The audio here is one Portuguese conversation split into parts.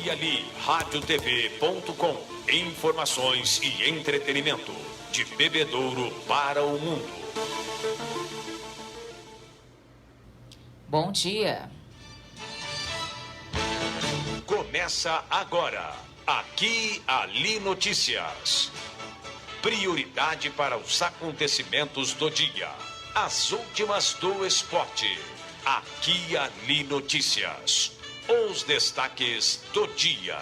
Aqui Ali, radiotv.com. Informações e entretenimento. De Bebedouro para o mundo. Bom dia. Começa agora. Aqui Ali Notícias. Prioridade para os acontecimentos do dia. As últimas do esporte. Aqui Ali Notícias. Os destaques do dia.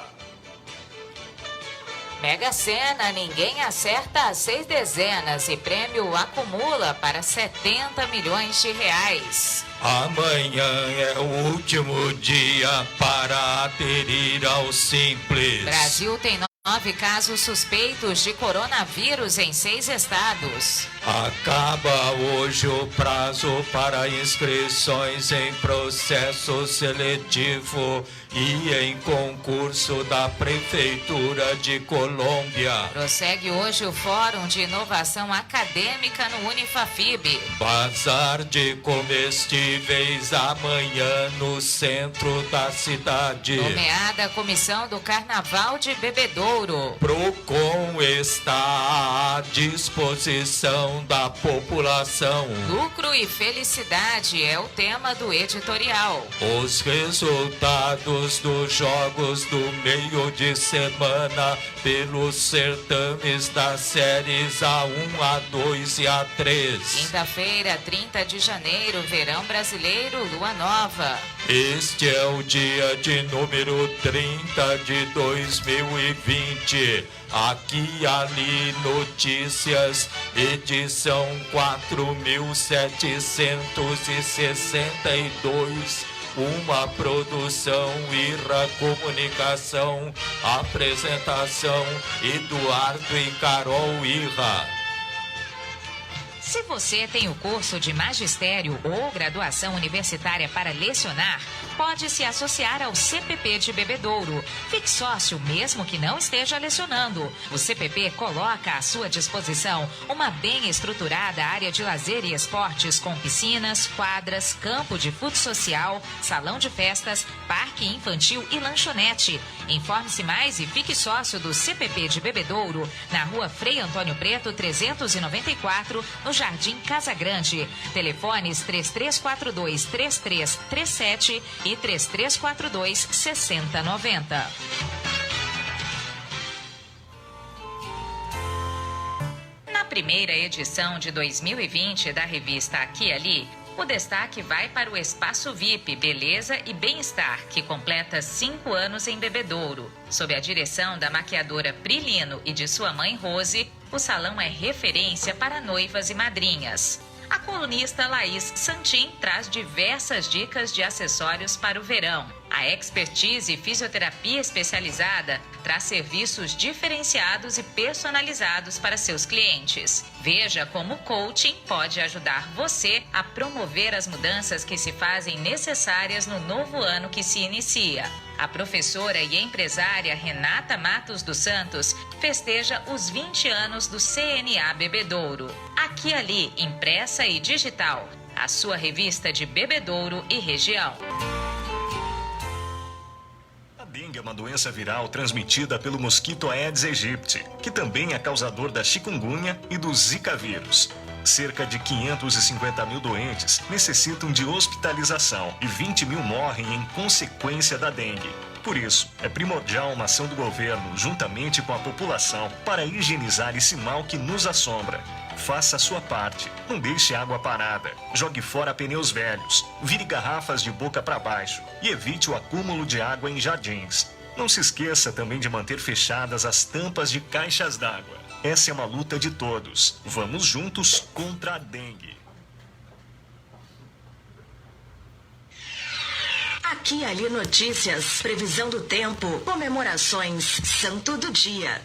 Mega Sena, ninguém acerta as 6 dezenas e prêmio acumula para 70 milhões de reais. Amanhã é o último dia para aderir ao Simples. Brasil tem 9 casos suspeitos de coronavírus em 6 estados. Acaba hoje o prazo para inscrições em processo seletivo e em concurso da Prefeitura de Colômbia. Prossegue hoje o Fórum de Inovação Acadêmica no Unifafib. Bazar de comestíveis amanhã no centro da cidade. Nomeada a Comissão do Carnaval de Bebedouro. Procon está à disposição da população. Lucro e felicidade é o tema do editorial. Os resultados dos jogos do meio de semana pelos certames das séries A1, A2 e A3. Quinta-feira, 30 de janeiro, verão brasileiro, lua nova. Este é o dia de número 30 de 2020. Aqui Ali Notícias, edição 4762, uma produção Irra Comunicação, apresentação Eduardo e Carol Irra. Se você tem o curso de magistério ou graduação universitária para lecionar, pode se associar ao CPP de Bebedouro. Fique sócio mesmo que não esteja lecionando. O CPP coloca à sua disposição uma bem estruturada área de lazer e esportes com piscinas, quadras, campo de futsal social, salão de festas, parque infantil e lanchonete. Informe-se mais e fique sócio do CPP de Bebedouro, na rua Frei Antônio Preto, 394, no Jardim Casa Grande. Telefones 3342-3337 e 3342-6090. Na primeira edição de 2020 da revista Aqui Ali, o destaque vai para o Espaço VIP Beleza e Bem-Estar, que completa 5 anos em Bebedouro. Sob a direção da maquiadora Prilino e de sua mãe Rose, o salão é referência para noivas e madrinhas. A colunista Laís Santin traz diversas dicas de acessórios para o verão. A Expertise Fisioterapia Especializada traz serviços diferenciados e personalizados para seus clientes. Veja como o coaching pode ajudar você a promover as mudanças que se fazem necessárias no novo ano que se inicia. A professora e empresária Renata Matos dos Santos festeja os 20 anos do CNA Bebedouro. Aqui Ali, impressa e digital, a sua revista de Bebedouro e região. A dengue é uma doença viral transmitida pelo mosquito Aedes aegypti, que também é causador da chikungunya e do Zika vírus. Cerca de 550 mil doentes necessitam de hospitalização e 20 mil morrem em consequência da dengue. Por isso, é primordial uma ação do governo, juntamente com a população, para higienizar esse mal que nos assombra. Faça a sua parte. Não deixe água parada. Jogue fora pneus velhos. Vire garrafas de boca para baixo. E evite o acúmulo de água em jardins. Não se esqueça também de manter fechadas as tampas de caixas d'água. Essa é uma luta de todos. Vamos juntos contra a dengue. Aqui Ali Notícias, previsão do tempo, comemorações, santo do dia.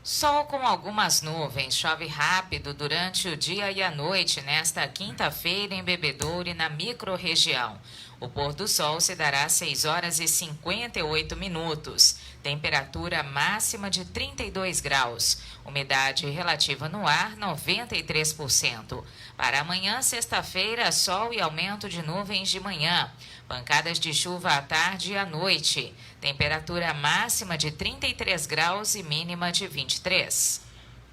Sol com algumas nuvens, chove rápido durante o dia e a noite nesta quinta-feira em Bebedouro e na microrregião. O pôr do sol se dará às 6 horas e 58 minutos. Temperatura máxima de 32 graus. Umidade relativa no ar, 93%. Para amanhã, sexta-feira, sol e aumento de nuvens de manhã. Pancadas de chuva à tarde e à noite. Temperatura máxima de 33 graus e mínima de 23.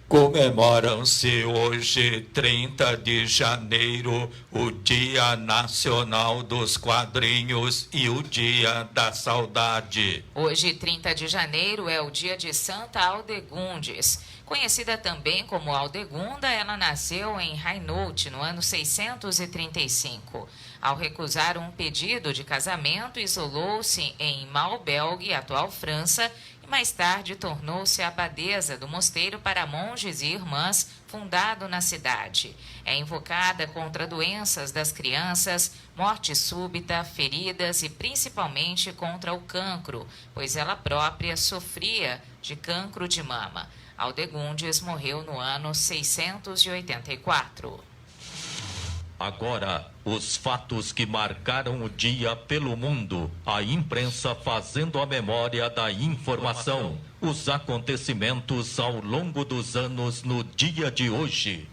Comemoram-se hoje, 30 de janeiro, o Dia Nacional dos Quadrinhos e o Dia da Saudade. Hoje, 30 de janeiro, é o dia de Santa Aldegundes. Conhecida também como Aldegunda, ela nasceu em Hainaut no ano 635. Ao recusar um pedido de casamento, isolou-se em Maubelgue, atual França, e mais tarde tornou-se abadesa do mosteiro para monges e irmãs fundado na cidade. É invocada contra doenças das crianças, morte súbita, feridas e principalmente contra o cancro, pois ela própria sofria de cancro de mama. Aldegundes morreu no ano 684. Agora, os fatos que marcaram o dia pelo mundo. A imprensa fazendo a memória da informação. Os acontecimentos ao longo dos anos no dia de hoje.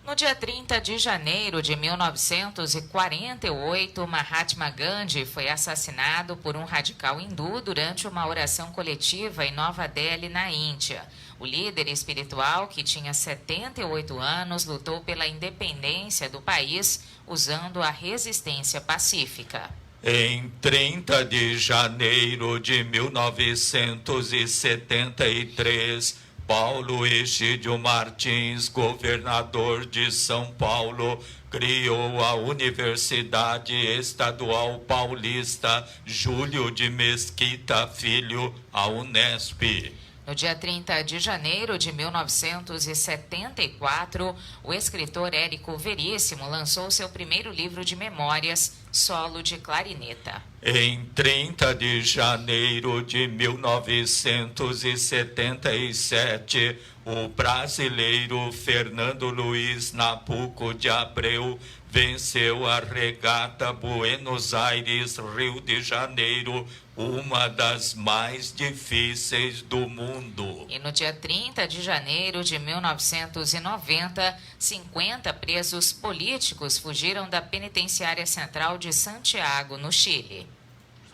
No dia 30 de janeiro de 1948, Mahatma Gandhi foi assassinado por um radical hindu durante uma oração coletiva em Nova Delhi, na Índia. O líder espiritual, que tinha 78 anos, lutou pela independência do país usando a resistência pacífica. Em 30 de janeiro de 1973, Paulo Egídio Martins, governador de São Paulo, criou a Universidade Estadual Paulista Júlio de Mesquita Filho, a Unesp. No dia 30 de janeiro de 1974, o escritor Érico Veríssimo lançou seu primeiro livro de memórias, Solo de Clarineta. Em 30 de janeiro de 1977, o brasileiro Fernando Luiz Nabuco de Abreu venceu a regata Buenos Aires-Rio de Janeiro, uma das mais difíceis do mundo. E no dia 30 de janeiro de 1990, 50 presos políticos fugiram da penitenciária central de Santiago, no Chile.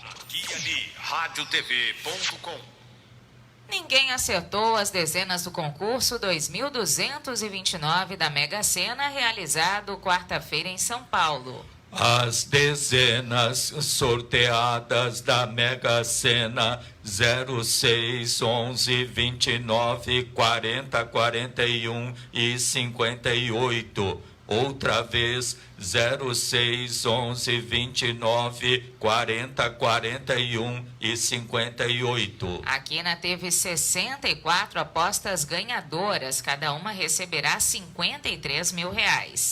Aqui e ali, radiotv.com. Ninguém acertou as dezenas do concurso 2229 da Mega Sena, realizado quarta-feira em São Paulo. As dezenas sorteadas da Mega Sena 06, 11, 29, 40, 41 e 58. Outra vez 06, 11, 29, 40, 41 e 58. A Quina teve 64 apostas ganhadoras, cada uma receberá R$53 mil.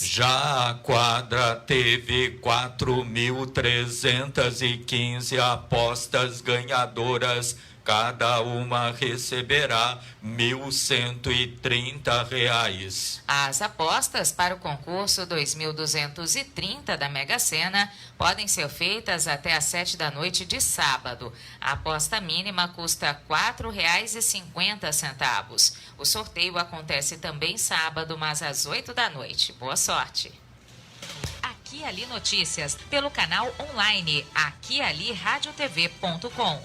Já a quadra teve 4.315 apostas ganhadoras, cada uma receberá R$1.130. As apostas para o concurso 2230 da Mega Sena podem ser feitas até às 7 da noite de sábado. A aposta mínima custa R$ 4,50. O sorteio acontece também sábado, mas às 8 da noite. Boa sorte! Aqui e Ali Notícias, pelo canal online Aqui e Ali radiotv.com.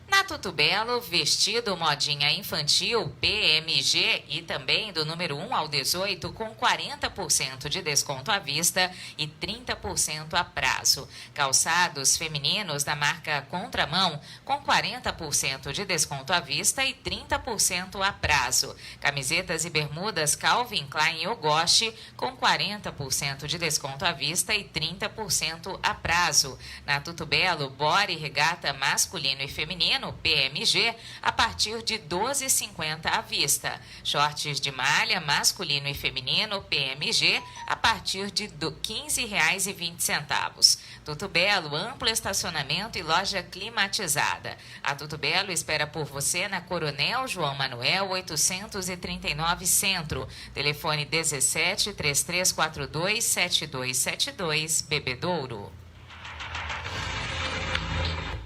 Na Tudo Belo, vestido modinha infantil PMG e também do número 1 ao 18 com 40% de desconto à vista e 30% a prazo. Calçados femininos da marca Contramão com 40% de desconto à vista e 30% a prazo. Camisetas e bermudas Calvin Klein Ogoshi com 40% de desconto à vista e 30% a prazo. Na Tudo Belo, body regata masculino e feminino PMG a partir de R$ 12,50 à vista. Shorts de malha masculino e feminino PMG a partir de R$ 15,20. Tudo Belo, amplo estacionamento e loja climatizada. A Tudo Belo espera por você na Coronel João Manuel 839 Centro. Telefone 17 3342 7272, Bebedouro.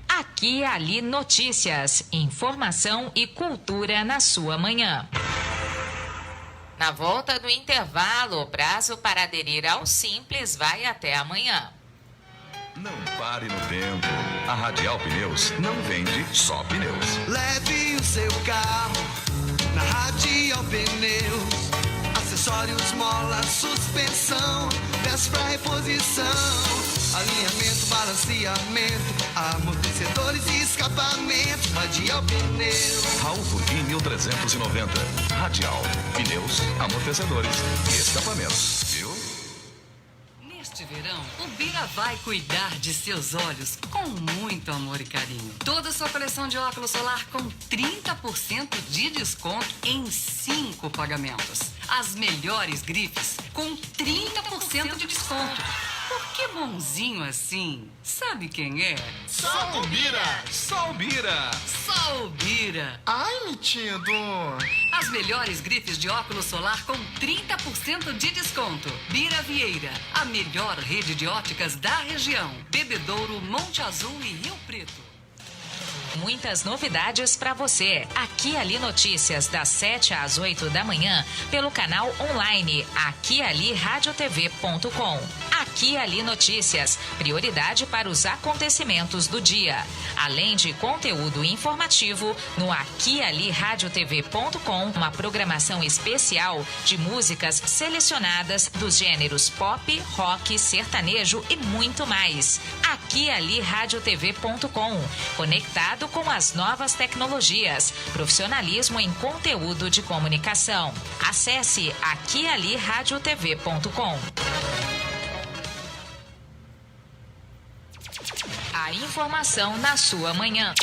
Aqui e Ali Notícias, informação e cultura na sua manhã. Na volta do intervalo, o prazo para aderir ao Simples vai até amanhã. Não pare no tempo. A Radial Pneus não vende só pneus. Leve o seu carro na Radial Pneus. Acessórios, mola, suspensão, peças para reposição, alinhamento, balanceamento, amortecedores e escapamentos. Radial Pneus. Raul Furguim 1390. Radial Pneus, amortecedores e escapamentos. Viu? Neste verão, o Bira vai cuidar de seus olhos com muito amor e carinho. Toda a sua coleção de óculos solar com 30% de desconto em 5 pagamentos. As melhores grifes com 30% de desconto. Por que bonzinho assim? Sabe quem é? Só o Bira! Só o Bira! Só o Bira! Ai, metido! As melhores grifes de óculos solar com 30% de desconto. Bira Vieira, a melhor rede de óticas da região. Bebedouro, Monte Azul e Rio Preto. Muitas novidades para você. Aqui e Ali Notícias, das 7 às 8 da manhã, pelo canal online aquialiradiotv.com. Aqui e Ali Notícias, prioridade para os acontecimentos do dia. Além de conteúdo informativo, no aquialiradiotv.com, uma programação especial de músicas selecionadas dos gêneros pop, rock, sertanejo e muito mais. aquialiradiotv.com, conectado com as novas tecnologias, profissionalismo em conteúdo de comunicação. Acesse aquialiradiotv.com. A informação na sua manhã.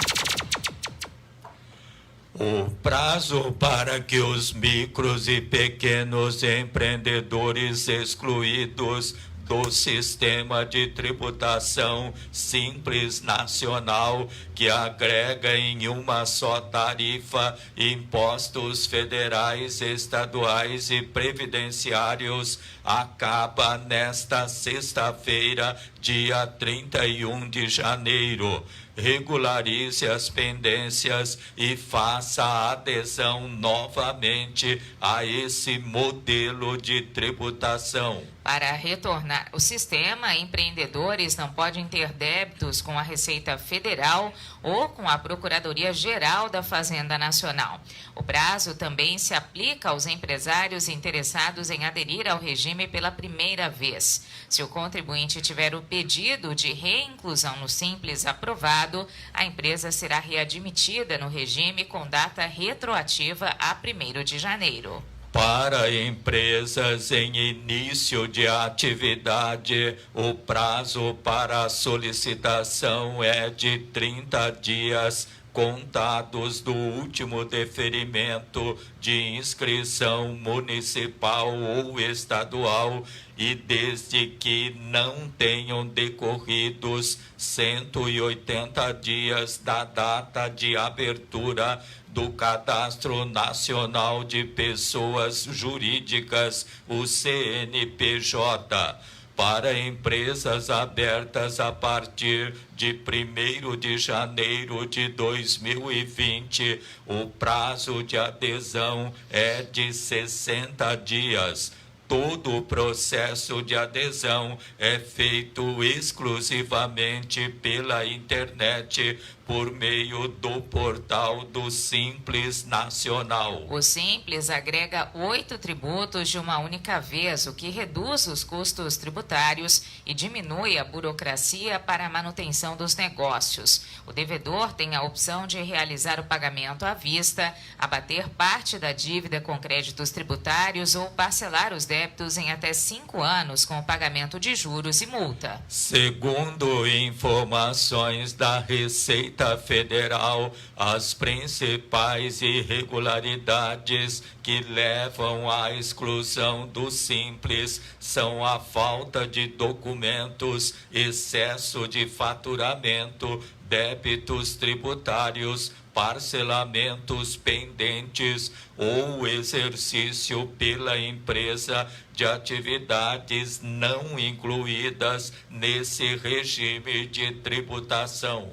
O prazo para que os micros e pequenos empreendedores excluídos do sistema de tributação simples nacional, que agrega em uma só tarifa impostos federais, estaduais e previdenciários, acaba nesta sexta-feira, dia 31 de janeiro. Regularize as pendências e faça a adesão novamente a esse modelo de tributação. Para retornar o sistema, empreendedores não podem ter débitos com a Receita Federal ou com a Procuradoria-Geral da Fazenda Nacional. O prazo também se aplica aos empresários interessados em aderir ao regime pela primeira vez. Se o contribuinte tiver o pedido de reinclusão no Simples aprovado, a empresa será readmitida no regime com data retroativa a 1º de janeiro. Para empresas em início de atividade, o prazo para a solicitação é de 30 dias contados do último deferimento de inscrição municipal ou estadual e desde que não tenham decorridos 180 dias da data de abertura do Cadastro Nacional de Pessoas Jurídicas, o CNPJ. Para empresas abertas a partir de 1º de janeiro de 2020, o prazo de adesão é de 60 dias. Todo o processo de adesão é feito exclusivamente pela internet, por meio do portal do Simples Nacional. O Simples agrega 8 tributos de uma única vez, o que reduz os custos tributários e diminui a burocracia para a manutenção dos negócios. O devedor tem a opção de realizar o pagamento à vista, abater parte da dívida com créditos tributários ou parcelar os débitos débitos em até 5 anos com o pagamento de juros e multa. Segundo informações da Receita Federal, as principais irregularidades que levam à exclusão do Simples são a falta de documentos, excesso de faturamento, débitos tributários, parcelamentos pendentes ou exercício pela empresa de atividades não incluídas nesse regime de tributação.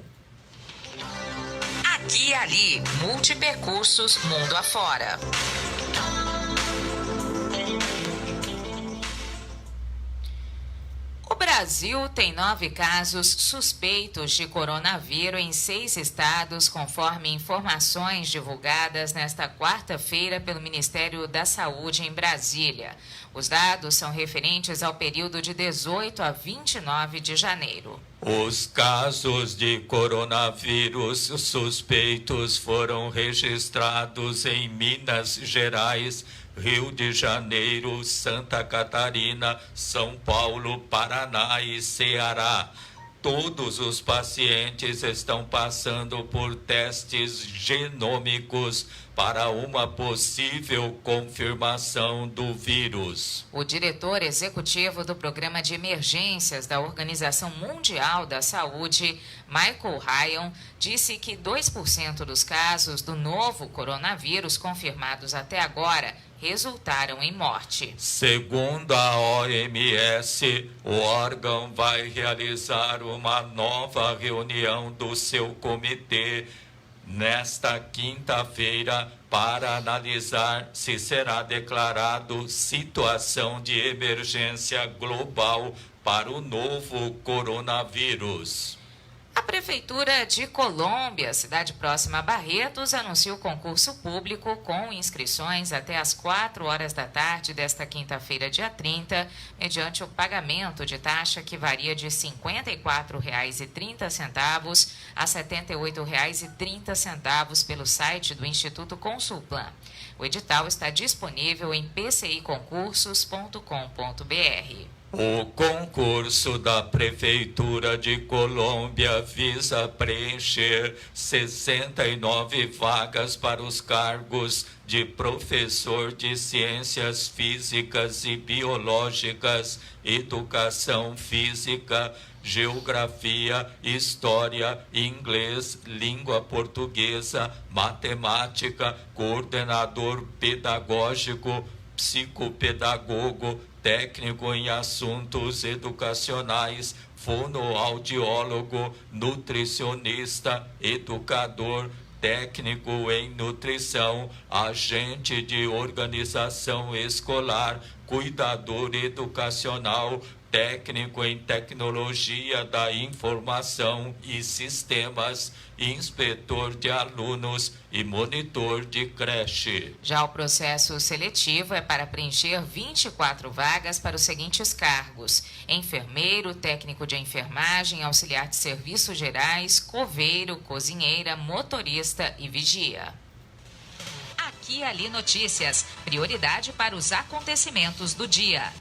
Aqui e ali, Multipercursos mundo afora. O Brasil tem 9 casos suspeitos de coronavírus em 6 estados, conforme informações divulgadas nesta quarta-feira pelo Ministério da Saúde em Brasília. Os dados são referentes ao período de 18 a 29 de janeiro. Os casos de coronavírus suspeitos foram registrados em Minas Gerais, Rio de Janeiro, Santa Catarina, São Paulo, Paraná e Ceará. Todos os pacientes estão passando por testes genômicos para uma possível confirmação do vírus. O diretor executivo do Programa de Emergências da Organização Mundial da Saúde, Michael Ryan, disse que 2% dos casos do novo coronavírus confirmados até agora resultaram em morte. Segundo a OMS, o órgão vai realizar uma nova reunião do seu comitê nesta quinta-feira para analisar se será declarado situação de emergência global para o novo coronavírus. A Prefeitura de Colômbia, cidade próxima a Barretos, anunciou concurso público com inscrições até às 4 horas da tarde desta quinta-feira, dia 30, mediante o pagamento de taxa que varia de R$ 54,30 a R$ 78,30 pelo site do Instituto Consulplan. O edital está disponível em pciconcursos.com.br. O concurso da Prefeitura de Colômbia visa preencher 69 vagas para os cargos de professor de Ciências Físicas e Biológicas, Educação Física, Geografia, História, Inglês, Língua Portuguesa, Matemática, Coordenador Pedagógico, Psicopedagogo, Técnico em Assuntos Educacionais, Fonoaudiólogo, Nutricionista, Educador, Técnico em Nutrição, Agente de Organização Escolar, Cuidador Educacional, Técnico em Tecnologia da Informação e Sistemas, Inspetor de Alunos e Monitor de Creche. Já o processo seletivo é para preencher 24 vagas para os seguintes cargos: enfermeiro, técnico de enfermagem, auxiliar de serviços gerais, coveiro, cozinheira, motorista e vigia. Aqui e ali notícias, prioridade para os acontecimentos do dia.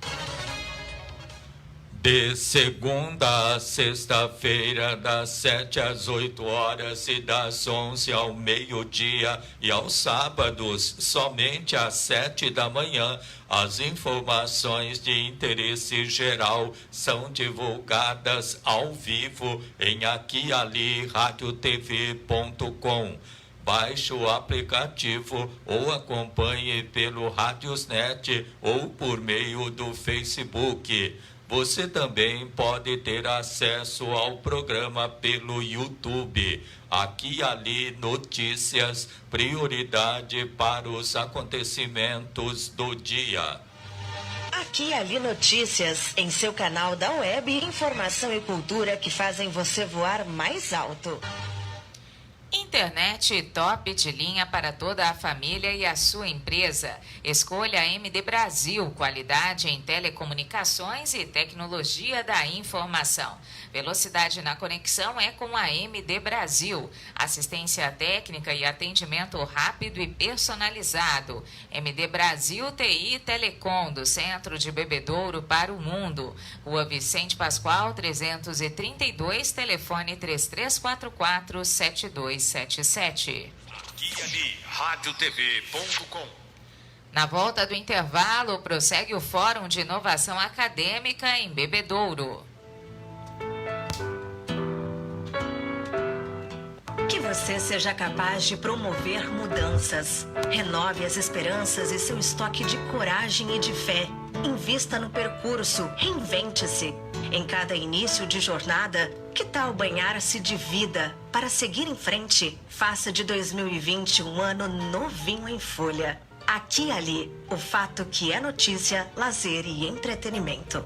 De segunda a sexta-feira, das 7 às 8 horas e das 11 ao meio-dia, e aos sábados, somente às 7 da manhã, as informações de interesse geral são divulgadas ao vivo em aquiali.radiotv.com. Baixe o aplicativo ou acompanhe pelo Radiosnet ou por meio do Facebook. Você também pode ter acesso ao programa pelo YouTube. Aqui e ali notícias, prioridade para os acontecimentos do dia. Aqui e ali notícias, em seu canal da web, informação e cultura que fazem você voar mais alto. Internet top de linha para toda a família e a sua empresa. Escolha a MD Brasil, qualidade em telecomunicações e tecnologia da informação. Velocidade na conexão é com a MD Brasil. Assistência técnica e atendimento rápido e personalizado. MD Brasil TI Telecom, do Centro de Bebedouro para o Mundo. Rua Vicente Pascoal, 332, telefone 3344-7277. Aqui ali, radiotv.com. Na volta do intervalo, prossegue o Fórum de Inovação Acadêmica em Bebedouro. Que você seja capaz de promover mudanças. Renove as esperanças e seu estoque de coragem e de fé. Invista no percurso, reinvente-se. Em cada início de jornada, que tal banhar-se de vida para seguir em frente? Faça de 2020 um ano novinho em folha. Aqui e ali, o fato que é notícia, lazer e entretenimento.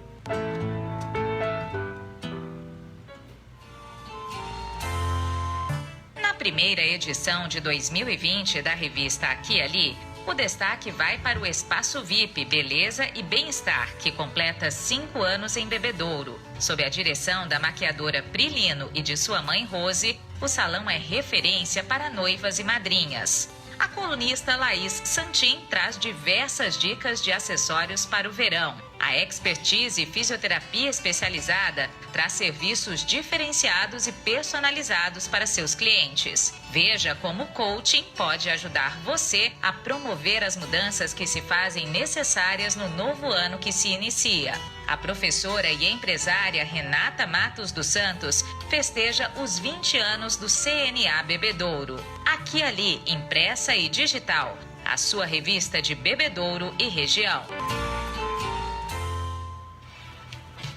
Na primeira edição de 2020 da revista Aqui e Ali, o destaque vai para o Espaço VIP Beleza e Bem-Estar, que completa 5 anos em Bebedouro. Sob a direção da maquiadora Prilino e de sua mãe Rose, o salão é referência para noivas e madrinhas. A colunista Laís Santin traz diversas dicas de acessórios para o verão. A Expertise Fisioterapia Especializada traz serviços diferenciados e personalizados para seus clientes. Veja como o coaching pode ajudar você a promover as mudanças que se fazem necessárias no novo ano que se inicia. A professora e empresária Renata Matos dos Santos festeja os 20 anos do CNA Bebedouro. Aqui e Ali, impressa e digital. A sua revista de Bebedouro e região.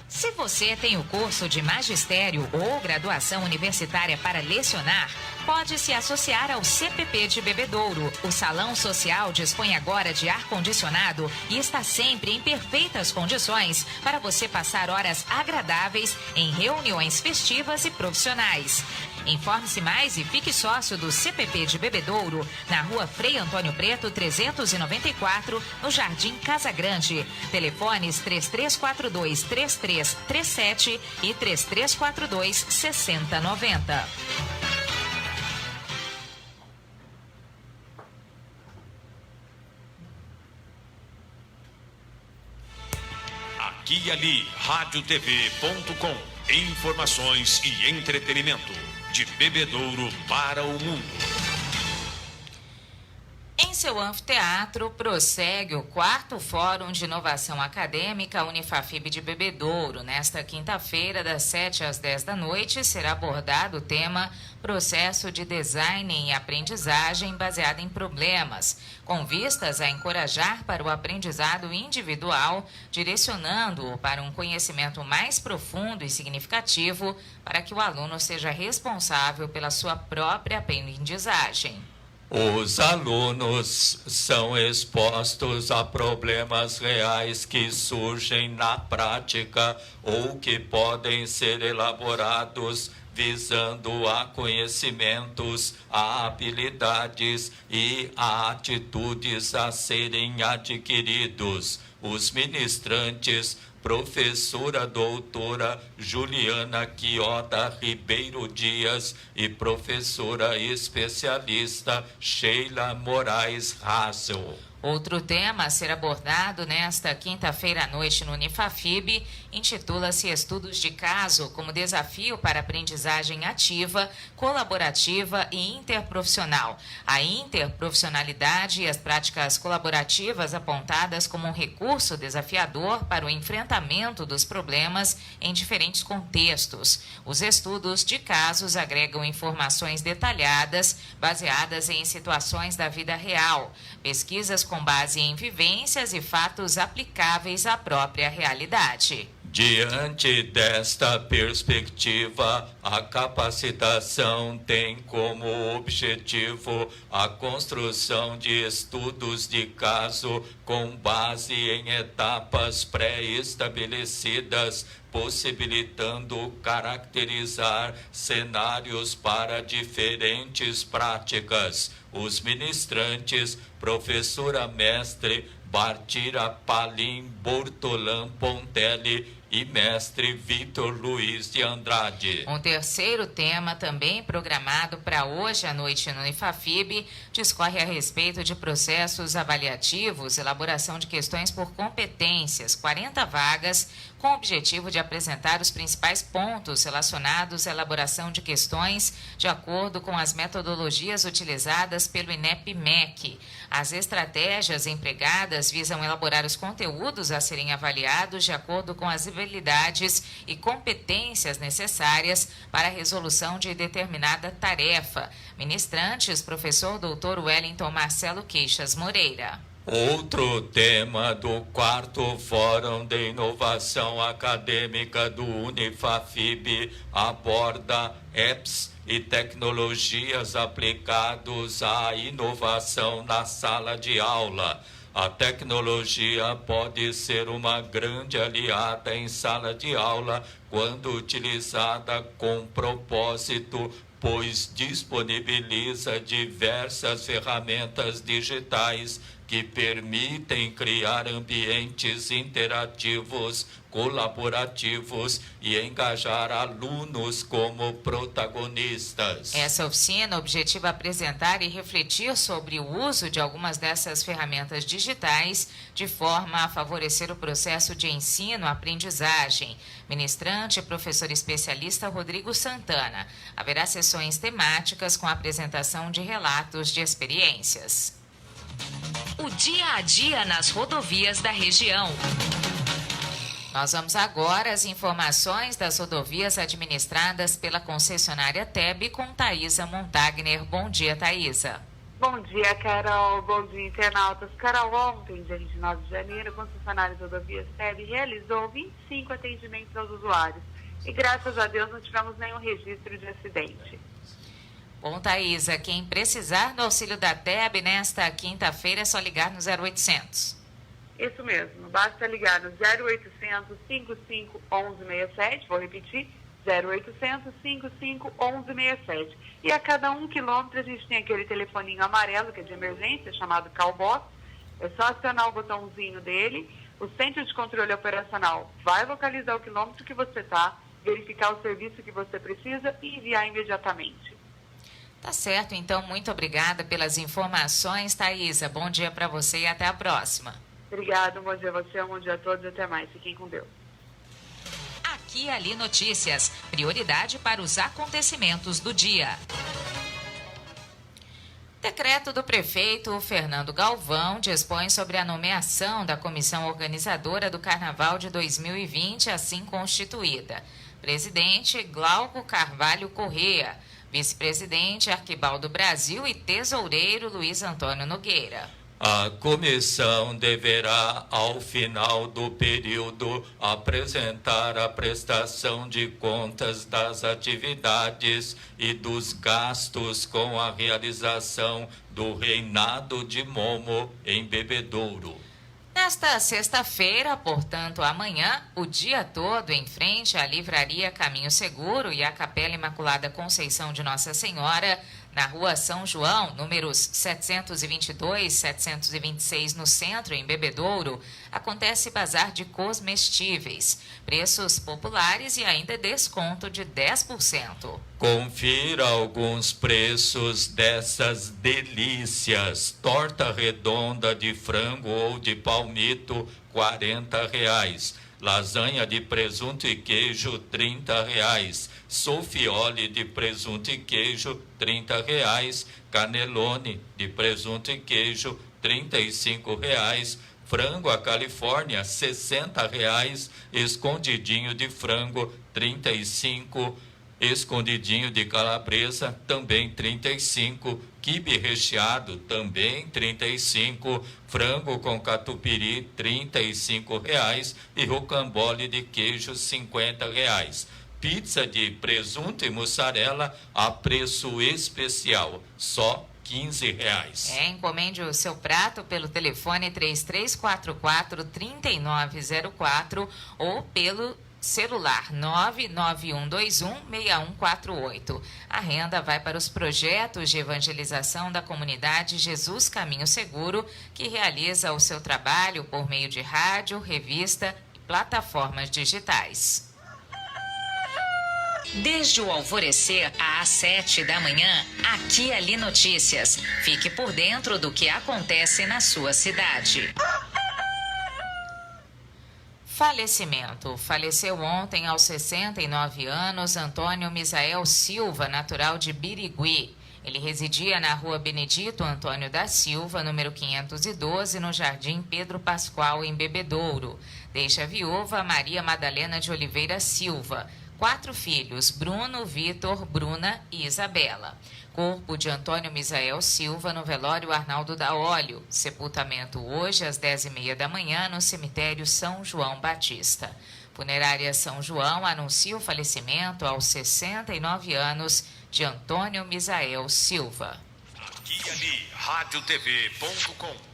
Se você tem o curso de magistério ou graduação universitária para lecionar, pode se associar ao CPP de Bebedouro. O Salão Social dispõe agora de ar-condicionado e está sempre em perfeitas condições para você passar horas agradáveis em reuniões festivas e profissionais. Informe-se mais e fique sócio do CPP de Bebedouro, na Rua Frei Antônio Preto, 394, no Jardim Casa Grande. Telefones 3342-3337 e 3342-6090. Aqui e ali, radiotv.com. Informações e entretenimento. De Bebedouro para o mundo. Em seu anfiteatro, prossegue o 4º Fórum de Inovação Acadêmica Unifafib de Bebedouro. Nesta quinta-feira, das 7 às 10 da noite, será abordado o tema Processo de Design e Aprendizagem baseado em problemas, com vistas a encorajar para o aprendizado individual, direcionando-o para um conhecimento mais profundo e significativo para que o aluno seja responsável pela sua própria aprendizagem. Os alunos são expostos a problemas reais que surgem na prática ou que podem ser elaborados visando a conhecimentos, a habilidades e a atitudes a serem adquiridos. Os ministrantes, professora doutora Juliana Quioda Ribeiro Dias e professora especialista Sheila Moraes Hassel. Outro tema a ser abordado nesta quinta-feira à noite no Unifafib intitula-se Estudos de Caso como Desafio para Aprendizagem Ativa, Colaborativa e Interprofissional. A interprofissionalidade e as práticas colaborativas apontadas como um recurso desafiador para o enfrentamento dos problemas em diferentes contextos. Os estudos de casos agregam informações detalhadas, baseadas em situações da vida real, pesquisas com base em vivências e fatos aplicáveis à própria realidade. Diante desta perspectiva, a capacitação tem como objetivo a construção de estudos de caso com base em etapas pré-estabelecidas, possibilitando caracterizar cenários para diferentes práticas. Os ministrantes, professora mestre Bartira Palim Bortolan Pontelli e mestre Vitor Luiz de Andrade. Um terceiro tema, também programado para hoje à noite no Unifafib, discorre a respeito de processos avaliativos, elaboração de questões por competências, 40 vagas, com o objetivo de apresentar os principais pontos relacionados à elaboração de questões de acordo com as metodologias utilizadas pelo INEP-MEC. As estratégias empregadas visam elaborar os conteúdos a serem avaliados de acordo com as habilidades e competências necessárias para a resolução de determinada tarefa. Ministrantes, professor Dr. Wellington Marcelo Queixas Moreira. Outro tema do 4º Fórum de Inovação Acadêmica do Unifafib aborda apps e tecnologias aplicados à inovação na sala de aula. A tecnologia pode ser uma grande aliada em sala de aula quando utilizada com propósito, pois disponibiliza diversas ferramentas digitais que permitem criar ambientes interativos, colaborativos e engajar alunos como protagonistas. Essa oficina objetiva apresentar e refletir sobre o uso de algumas dessas ferramentas digitais de forma a favorecer o processo de ensino-aprendizagem. Ministrante, professor especialista Rodrigo Santana. Haverá sessões temáticas com a apresentação de relatos de experiências. O dia a dia nas rodovias da região. Nós vamos agora às informações das rodovias administradas pela concessionária TEB com Thaisa Montagner. Bom dia, Thaisa. Bom dia, Carol. Bom dia, internautas. Carol, ontem, dia 29 de janeiro, a concessionária de rodovias TEB realizou 25 atendimentos aos usuários. E graças a Deus não tivemos nenhum registro de acidente. Bom, Thaisa, quem precisar do auxílio da TEB nesta quinta-feira é só ligar no 0800. Isso mesmo, basta ligar no 0800 55 1167, vou repetir, 0800 55 1167. E a cada 1 quilômetro a gente tem aquele telefoninho amarelo, que é de emergência, chamado Callbox. É só acionar o botãozinho dele, o centro de controle operacional vai localizar o quilômetro que você está, verificar o serviço que você precisa e enviar imediatamente. Tá certo, então, muito obrigada pelas informações, Thaisa. Bom dia para você e até a próxima. Obrigada, bom dia a você, bom dia a todos, até mais. Fiquem com Deus. Aqui e Ali Notícias, prioridade para os acontecimentos do dia. Decreto do prefeito Fernando Galvão dispõe sobre a nomeação da comissão organizadora do Carnaval de 2020, assim constituída. Presidente Glauco Carvalho Corrêa. Vice-presidente Arquibaldo Brasil e tesoureiro Luiz Antônio Nogueira. A comissão deverá, ao final do período, apresentar a prestação de contas das atividades e dos gastos com a realização do Reinado de Momo em Bebedouro. Nesta sexta-feira, portanto, amanhã, o dia todo em frente à Livraria Caminho Seguro e à Capela Imaculada Conceição de Nossa Senhora, na Rua São João, números 722 e 726 no centro, em Bebedouro, acontece bazar de comestíveis, preços populares e ainda desconto de 10%. Confira alguns preços dessas delícias. Torta redonda de frango ou de palmito, R$40. Lasanha de presunto e queijo, R$30. Sofiole de presunto e queijo, R$30. Canelone de presunto e queijo, R$35. Frango à Califórnia, R$60. Escondidinho de frango, R$35. escondidinho de calabresa, também 35, quibe recheado, também 35, frango com catupiry, R$35 e rocambole de queijo, R$50. Pizza de presunto e mussarela a preço especial, só R$15. Encomende o seu prato pelo telefone 3344-3904 ou pelo celular 99121-6148. A renda vai para os projetos de evangelização da comunidade Jesus Caminho Seguro, que realiza o seu trabalho por meio de rádio, revista e plataformas digitais. Desde o alvorecer às 7 da manhã, Aqui e Ali Notícias. Fique por dentro do que acontece na sua cidade. Falecimento. Faleceu ontem aos 69 anos Antônio Misael Silva, natural de Birigui. Ele residia na rua Benedito Antônio da Silva, número 512, no Jardim Pedro Pascoal, em Bebedouro. Deixa a viúva Maria Madalena de Oliveira Silva. 4 filhos, Bruno, Vitor, Bruna e Isabela. Corpo de Antônio Misael Silva no velório Arnaldo Daolio. Sepultamento hoje às 10h30 da manhã no cemitério São João Batista. Funerária São João anuncia o falecimento aos 69 anos de Antônio Misael Silva. Aqui e Ali, radiotv.com.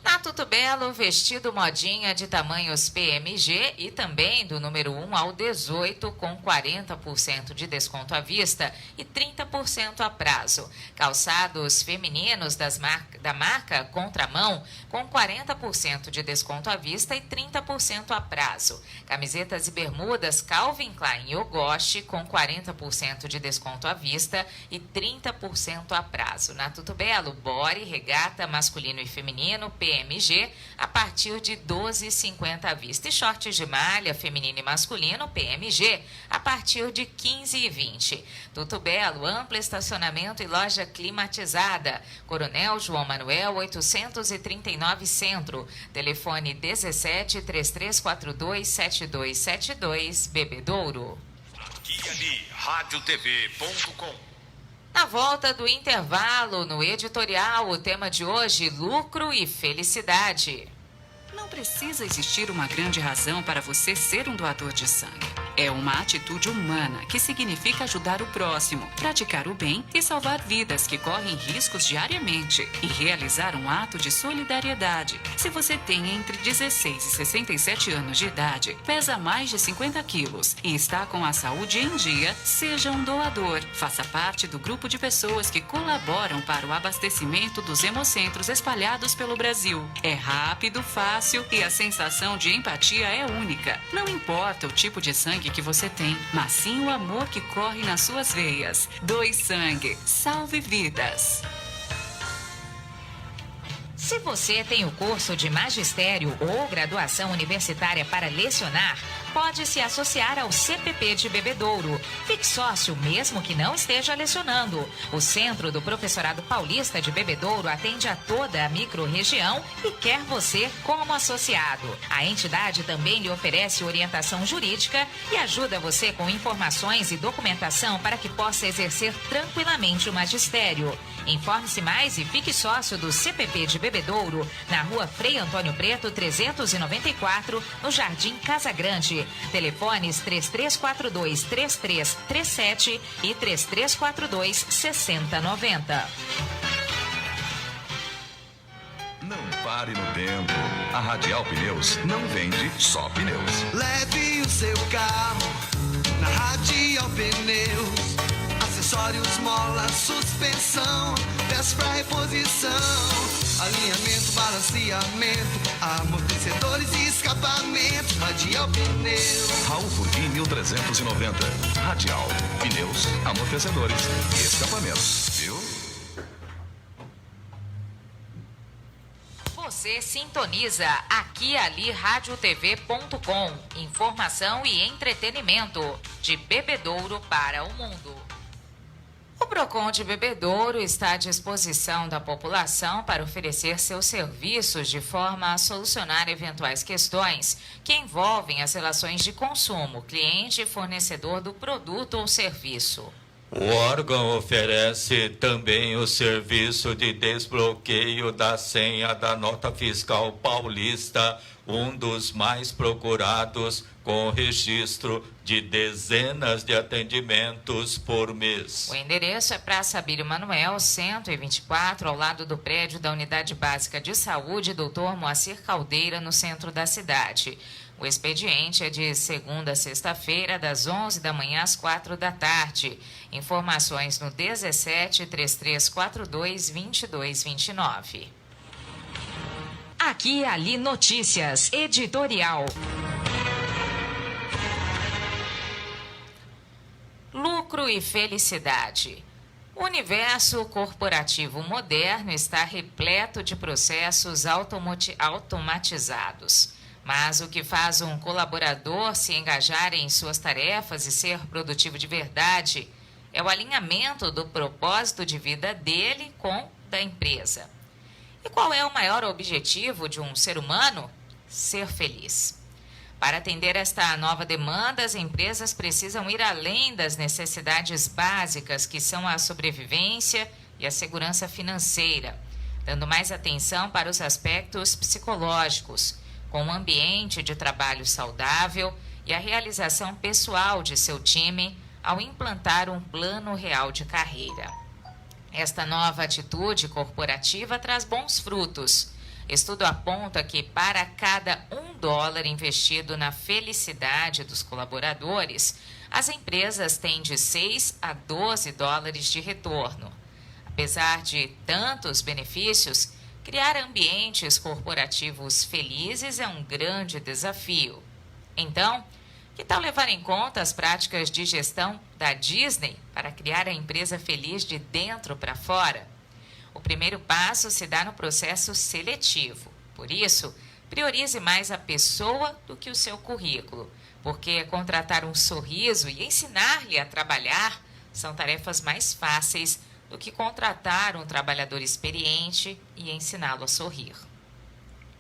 Na Tuto Belo, vestido modinha de tamanhos PMG e também do número 1 ao 18 com 40% de desconto à vista e 30% a prazo. Calçados femininos da marca Contramão com 40% de desconto à vista e 30% a prazo. Camisetas e bermudas Calvin Klein Yogoshi com 40% de desconto à vista e 30% a prazo. Na Tuto Belo, body, regata masculino e feminino PMG a partir de R$ 12,50 à vista e shorts de malha feminino e masculino PMG a partir de R$ 15,20. Tuto Belo, amplo estacionamento e loja climatizada. Coronel João Manuel 839 Centro. Telefone 17 3342 7272 Bebedouro. Aqui e Ali, radiotv.com. Na volta do intervalo, no editorial, o tema de hoje, lucro e felicidade. Não precisa existir uma grande razão para você ser um doador de sangue. É uma atitude humana que significa ajudar o próximo, praticar o bem e salvar vidas que correm riscos diariamente e realizar um ato de solidariedade. Se você tem entre 16 e 67 anos de idade, pesa mais de 50 quilos e está com a saúde em dia, seja um doador. Faça parte do grupo de pessoas que colaboram para o abastecimento dos hemocentros espalhados pelo Brasil. É rápido, fácil e a sensação de empatia é única. Não importa o tipo de sangue que você tem, mas sim o amor que corre nas suas veias. Doe sangue, salve vidas. Se você tem o curso de magistério ou graduação universitária para lecionar, pode se associar ao CPP de Bebedouro. Fique sócio mesmo que não esteja lecionando. O Centro do Professorado Paulista de Bebedouro atende a toda a microrregião e quer você como associado. A entidade também lhe oferece orientação jurídica e ajuda você com informações e documentação para que possa exercer tranquilamente o magistério. Informe-se mais e fique sócio do CPP de Bebedouro, na rua Frei Antônio Preto, 394, no Jardim Casa Grande. Telefones 3342-3337 e 3342-6090. Não pare no tempo. A Radial Pneus não vende só pneus. Leve o seu carro na Radial Pneus. Acessórios, mola, suspensão, peças pra reposição, alinhamento, balanceamento, amortecedores e escapamento. Radial Pneus. Raul Furquim 1390. Radial Pneus, amortecedores e escapamentos. Viu? Você sintoniza Aqui e Ali radiotv.com. Informação e entretenimento de Bebedouro para o mundo. O Procon de Bebedouro está à disposição da população para oferecer seus serviços de forma a solucionar eventuais questões que envolvem as relações de consumo, cliente e fornecedor do produto ou serviço. O órgão oferece também o serviço de desbloqueio da senha da nota fiscal paulista, um dos mais procurados, com registro de dezenas de atendimentos por mês. O endereço é Praça Abílio Manuel, 124, ao lado do prédio da Unidade Básica de Saúde, Dr. Moacir Caldeira, no centro da cidade. O expediente é de segunda a sexta-feira, das 11 da manhã às 4 da tarde. Informações no 17 3342 2229. Aqui e Ali Notícias, editorial. Lucro e felicidade. O universo corporativo moderno está repleto de processos automatizados. Mas o que faz um colaborador se engajar em suas tarefas e ser produtivo de verdade é o alinhamento do propósito de vida dele com da empresa. E qual é o maior objetivo de um ser humano? Ser feliz. Para atender esta nova demanda, as empresas precisam ir além das necessidades básicas, que são a sobrevivência e a segurança financeira, dando mais atenção para os aspectos psicológicos, com um ambiente de trabalho saudável e a realização pessoal de seu time ao implantar um plano real de carreira. Esta nova atitude corporativa traz bons frutos. Estudo aponta que para cada $1 investido na felicidade dos colaboradores, as empresas têm de 6 a 12 dólares de retorno. Apesar de tantos benefícios, criar ambientes corporativos felizes é um grande desafio. Então, que tal levar em conta as práticas de gestão da Disney para criar a empresa feliz de dentro para fora? O primeiro passo se dá no processo seletivo. Por isso, priorize mais a pessoa do que o seu currículo, porque contratar um sorriso e ensinar-lhe a trabalhar são tarefas mais fáceis do que contratar um trabalhador experiente e ensiná-lo a sorrir.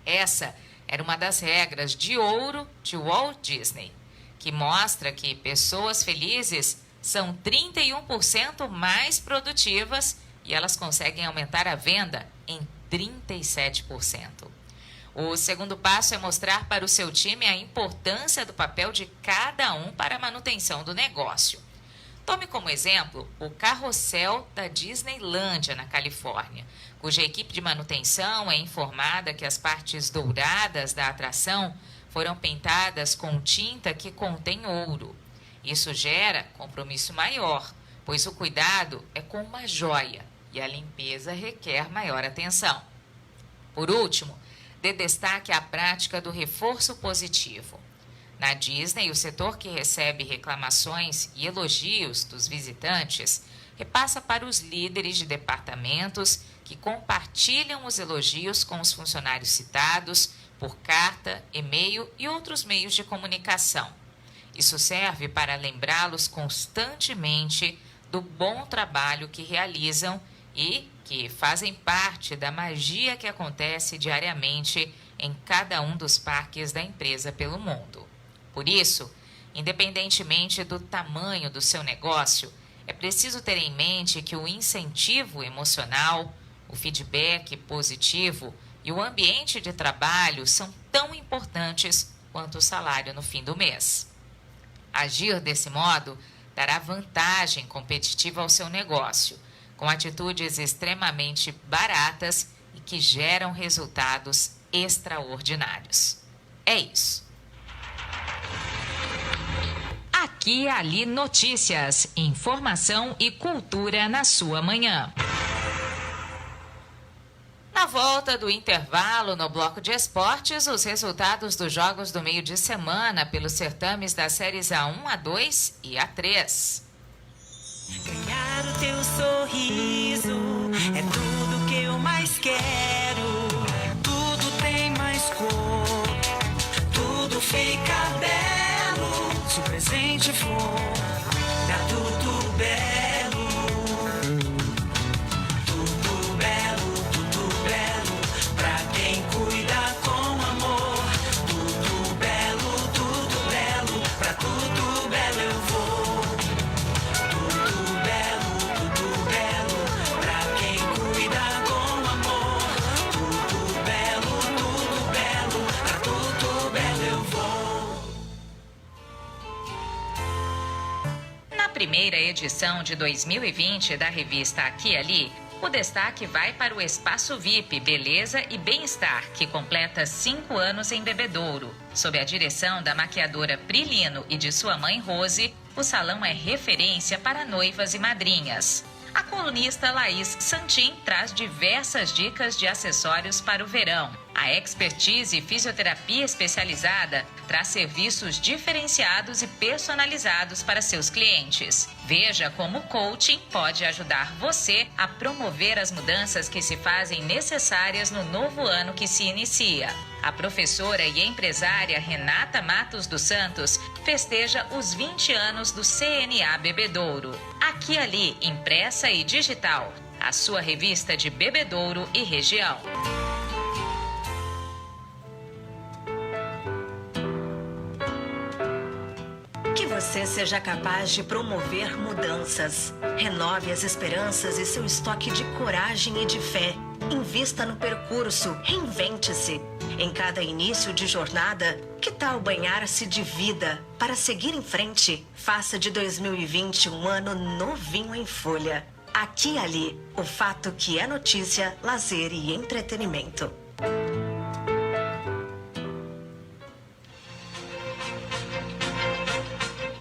Essa era uma das regras de ouro de Walt Disney, que mostra que pessoas felizes são 31% mais produtivas e elas conseguem aumentar a venda em 37%. O segundo passo é mostrar para o seu time a importância do papel de cada um para a manutenção do negócio. Tome como exemplo o carrossel da Disneylândia, na Califórnia, cuja equipe de manutenção é informada que as partes douradas da atração foram pintadas com tinta que contém ouro. Isso gera compromisso maior, pois o cuidado é com uma joia e a limpeza requer maior atenção. Por último, dê destaque à prática do reforço positivo. Na Disney, o setor que recebe reclamações e elogios dos visitantes repassa para os líderes de departamentos que compartilham os elogios com os funcionários citados por carta, e-mail e outros meios de comunicação. Isso serve para lembrá-los constantemente do bom trabalho que realizam e que fazem parte da magia que acontece diariamente em cada um dos parques da empresa pelo mundo. Por isso, independentemente do tamanho do seu negócio, é preciso ter em mente que o incentivo emocional, o feedback positivo e o ambiente de trabalho são tão importantes quanto o salário no fim do mês. Agir desse modo dará vantagem competitiva ao seu negócio, com atitudes extremamente baratas e que geram resultados extraordinários. É isso. Aqui e Ali Notícias, informação e cultura na sua manhã. Na volta do intervalo, no bloco de esportes, os resultados dos jogos do meio de semana pelos certames das séries A1, A2 e A3. Ganhar o teu sorriso é tudo que eu mais quero. Tudo tem mais cor, tudo fica belo. Se o presente for, dá tudo belo. primeira edição de 2020 da revista Aqui e Ali, o destaque vai para o Espaço VIP Beleza e Bem-Estar, que completa 5 anos em Bebedouro. Sob a direção da maquiadora Prilino e de sua mãe Rose, o salão é referência para noivas e madrinhas. A colunista Laís Santin traz diversas dicas de acessórios para o verão. A Expertise Fisioterapia Especializada traz serviços diferenciados e personalizados para seus clientes. Veja como o coaching pode ajudar você a promover as mudanças que se fazem necessárias no novo ano que se inicia. A professora e empresária Renata Matos dos Santos festeja os 20 anos do CNA Bebedouro. Aqui e Ali, impressa e digital. A sua revista de Bebedouro e região. Que você seja capaz de promover mudanças. Renove as esperanças e seu estoque de coragem e de fé. Invista no percurso, reinvente-se. Em cada início de jornada, que tal banhar-se de vida para seguir em frente? Faça de 2020 um ano novinho em folha. Aqui e Ali, o fato que é notícia, lazer e entretenimento.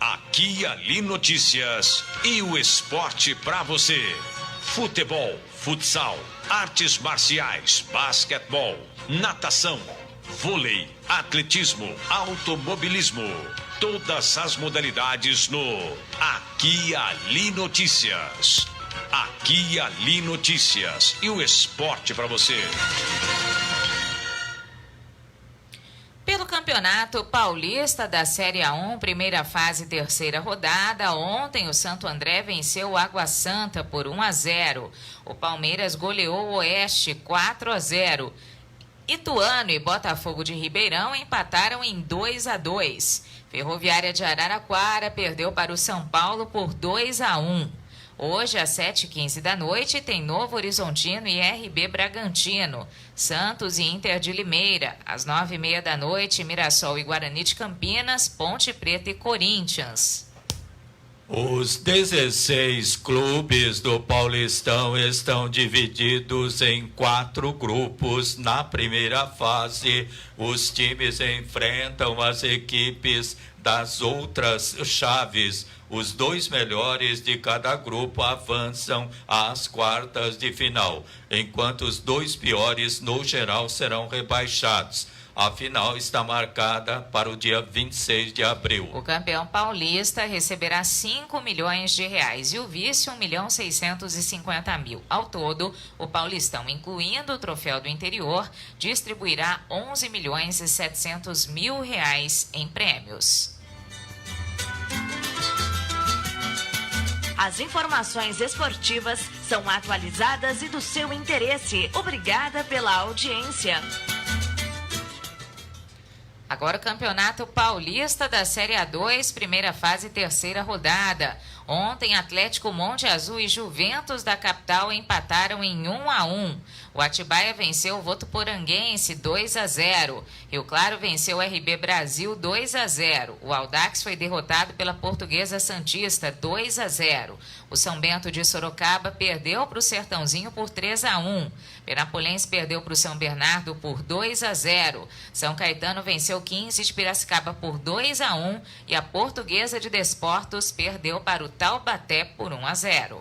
Aqui e Ali Notícias e o esporte pra você. Futebol, futsal, artes marciais, basquetebol, natação, vôlei, atletismo, automobilismo. Todas as modalidades no Aqui e Ali Notícias. Aqui e Ali Notícias e o esporte pra você. Pelo Campeonato Paulista da Série A1, primeira fase, terceira rodada, ontem o Santo André venceu o Água Santa por 1-0. O Palmeiras goleou o Oeste 4-0. Ituano e Botafogo de Ribeirão empataram em 2-2. Ferroviária de Araraquara perdeu para o São Paulo por 2-1. Hoje, às 7h15 da noite, tem Novo Horizontino e RB Bragantino. Santos e Inter de Limeira. Às 9h30 da noite, Mirassol e Guarani de Campinas, Ponte Preta e Corinthians. Os 16 clubes do Paulistão estão divididos em 4 grupos. Na primeira fase, os times enfrentam as equipes das outras chaves. Os 2 melhores de cada grupo avançam às quartas de final, enquanto os 2 piores, no geral, serão rebaixados. A final está marcada para o dia 26 de abril. O campeão paulista receberá R$5 milhões e o vice R$1.650.000. Ao todo, o Paulistão, incluindo o troféu do interior, distribuirá R$11.700.000 em prêmios. As informações esportivas são atualizadas e do seu interesse. Obrigada pela audiência. Agora o Campeonato Paulista da Série A2, primeira fase, terceira rodada. Ontem, Atlético Monte Azul e Juventus da capital empataram em 1-1. O Atibaia venceu o Votuporanguense 2-0. Rio Claro venceu o RB Brasil 2-0. O Audax foi derrotado pela Portuguesa Santista 2-0. O São Bento de Sorocaba perdeu para o Sertãozinho por 3-1. Penapolense perdeu para o São Bernardo por 2-0. São Caetano venceu 15 de Piracicaba por 2-1 e a Portuguesa de Desportos perdeu para o Taubaté por 1-0.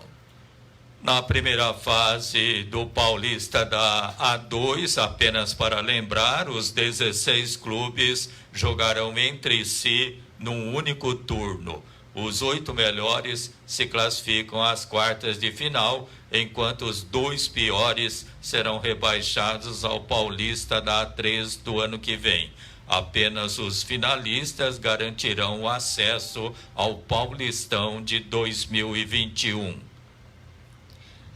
Na primeira fase do Paulista da A2, apenas para lembrar, os 16 clubes jogarão entre si num único turno. Os 8 melhores se classificam às quartas de final, enquanto os 2 piores serão rebaixados ao Paulista da A3 do ano que vem. Apenas os finalistas garantirão o acesso ao Paulistão de 2021.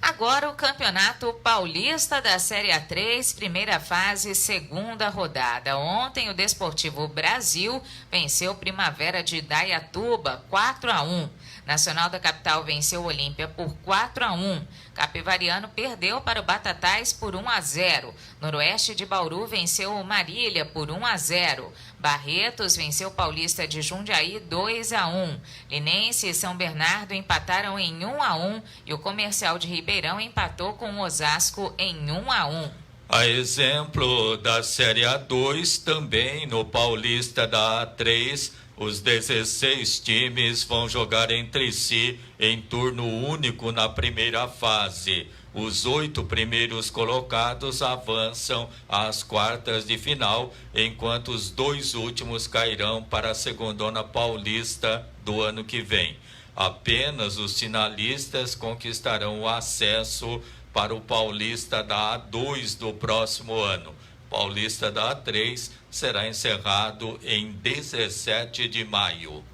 Agora o Campeonato Paulista da Série A3, primeira fase, segunda rodada. Ontem o Desportivo Brasil venceu Primavera de Dayatuba 4-1. Nacional da Capital venceu o Olímpia por 4-1. Capivariano perdeu para o Batatais por 1-0. Noroeste de Bauru venceu o Marília por 1-0. Barretos venceu o Paulista de Jundiaí 2-1. Linense e São Bernardo empataram em 1-1 e o Comercial de Ribeirão empatou com o Osasco em 1-1. A exemplo da Série A2, também no Paulista da A3, os 16 times vão jogar entre si em turno único na primeira fase. Os 8 primeiros colocados avançam às quartas de final, enquanto os 2 últimos cairão para a Segundona Paulista do ano que vem. Apenas os finalistas conquistarão o acesso para o Paulista da A2 do próximo ano. Paulista da A3 será encerrado em 17 de maio.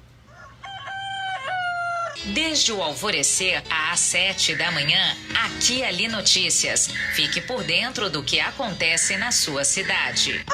Desde o alvorecer às 7 da manhã, aqui Ali Notícias. Fique por dentro do que acontece na sua cidade.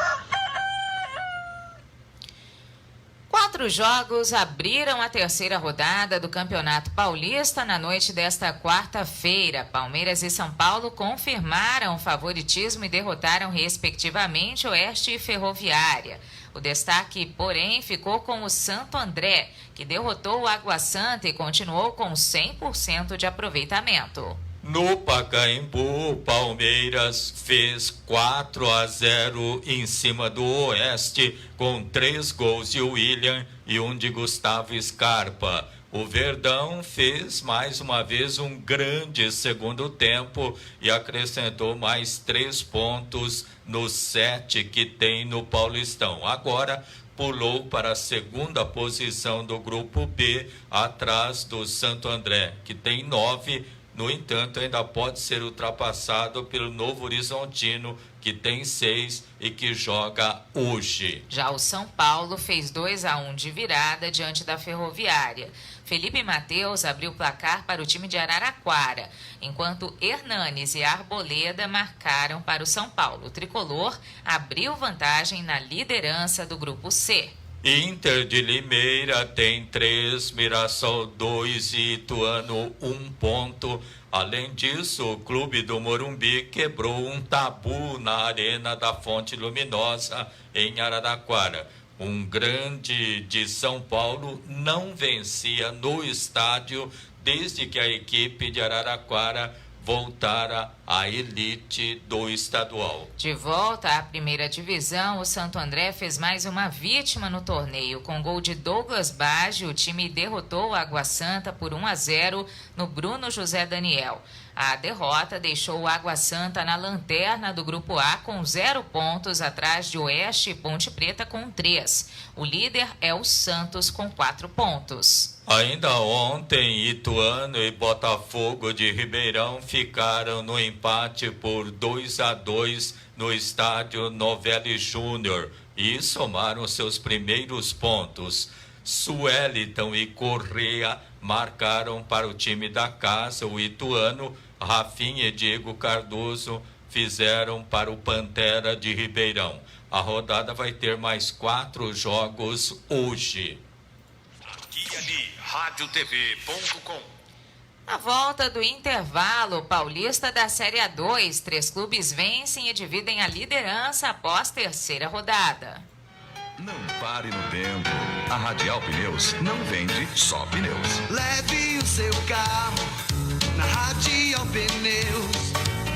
4 jogos abriram a terceira rodada do Campeonato Paulista na noite desta quarta-feira. Palmeiras e São Paulo confirmaram o favoritismo e derrotaram respectivamente Oeste e Ferroviária. O destaque, porém, ficou com o Santo André, que derrotou o Água Santa e continuou com 100% de aproveitamento. No Pacaembu, o Palmeiras fez 4-0 em cima do Oeste, com 3 gols de William e 1 de Gustavo Scarpa. O Verdão fez mais uma vez um grande segundo tempo e acrescentou mais 3 pontos nos 7 que tem no Paulistão. Agora pulou para a segunda posição do grupo B, atrás do Santo André, que tem 9. No entanto, ainda pode ser ultrapassado pelo Novo Horizontino, que tem 6 e que joga hoje. Já o São Paulo fez 2-1 de virada diante da Ferroviária. Felipe Mateus abriu o placar para o time de Araraquara, enquanto Hernanes e Arboleda marcaram para o São Paulo. O tricolor abriu vantagem na liderança do grupo C. Inter de Limeira tem 3, Mirassol 2 e Ituano 1 ponto. Além disso, o Clube do Morumbi quebrou um tabu na Arena da Fonte Luminosa, em Araraquara. Um grande de São Paulo não vencia no estádio desde que a equipe de Araraquara voltara à elite do estadual. De volta à primeira divisão, o Santo André fez mais uma vítima no torneio. Com gol de Douglas Baggio, o time derrotou o Água Santa por 1-0 no Bruno José Daniel. A derrota deixou o Água Santa na lanterna do Grupo A com 0 pontos, atrás de Oeste e Ponte Preta com 3. O líder é o Santos com 4 pontos. Ainda ontem, Ituano e Botafogo de Ribeirão ficaram no empate por 2-2 no estádio Novelli Júnior e somaram seus primeiros pontos. Sueliton e Correa marcaram para o time da casa. O Ituano, Rafinha e Diego Cardoso fizeram para o Pantera de Ribeirão. A rodada vai ter mais 4 jogos hoje. Aqui e ali, radiotv.com. Na volta do intervalo, Paulista da Série A2, 3 clubes vencem e dividem a liderança após terceira rodada. Não pare no tempo. A Radial Pneus não vende só pneus. Leve o seu carro na Radial Pneus.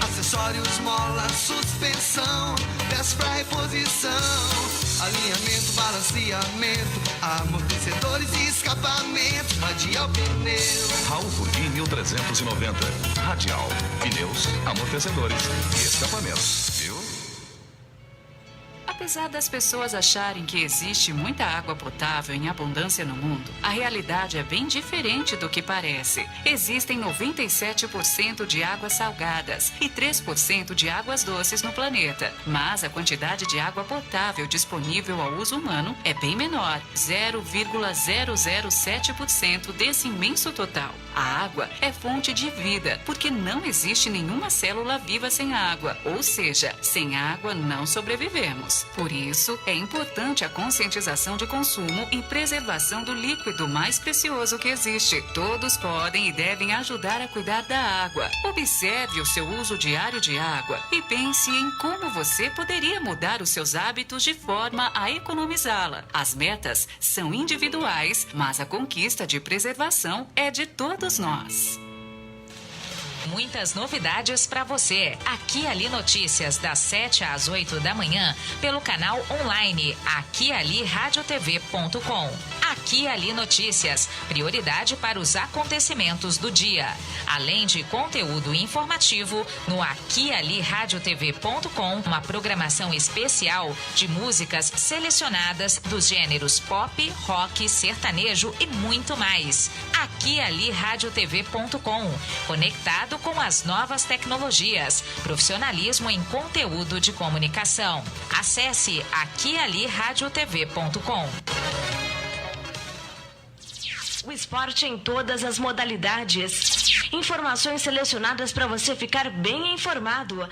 Acessórios, mola, suspensão, peças pra reposição, alinhamento, balanceamento, amortecedores e escapamentos. Radial Pneus. Raul Furguim 1390. Radial Pneus, amortecedores e escapamentos. Viu? Apesar das pessoas acharem que existe muita água potável em abundância no mundo, a realidade é bem diferente do que parece. Existem 97% de águas salgadas e 3% de águas doces no planeta. Mas a quantidade de água potável disponível ao uso humano é bem menor, 0,007% desse imenso total. A água é fonte de vida, porque não existe nenhuma célula viva sem água, ou seja, sem água não sobrevivemos. Por isso, é importante a conscientização de consumo e preservação do líquido mais precioso que existe. Todos podem e devem ajudar a cuidar da água. Observe o seu uso diário de água e pense em como você poderia mudar os seus hábitos de forma a economizá-la. As metas são individuais, mas a conquista de preservação é de todos nós. Muitas novidades para você. Aqui Ali Notícias, das 7 às 8 da manhã, pelo canal online aquialiradiotv.com. Aqui Ali Notícias, prioridade para os acontecimentos do dia. Além de conteúdo informativo, no aquialiradiotv.com, uma programação especial de músicas selecionadas dos gêneros pop, rock, sertanejo e muito mais. Aquialiradiotv.com, conectado com as novas tecnologias, profissionalismo em conteúdo de comunicação. Acesse aquialiradiotv.com. O esporte em todas as modalidades. Informações selecionadas para você ficar bem informado.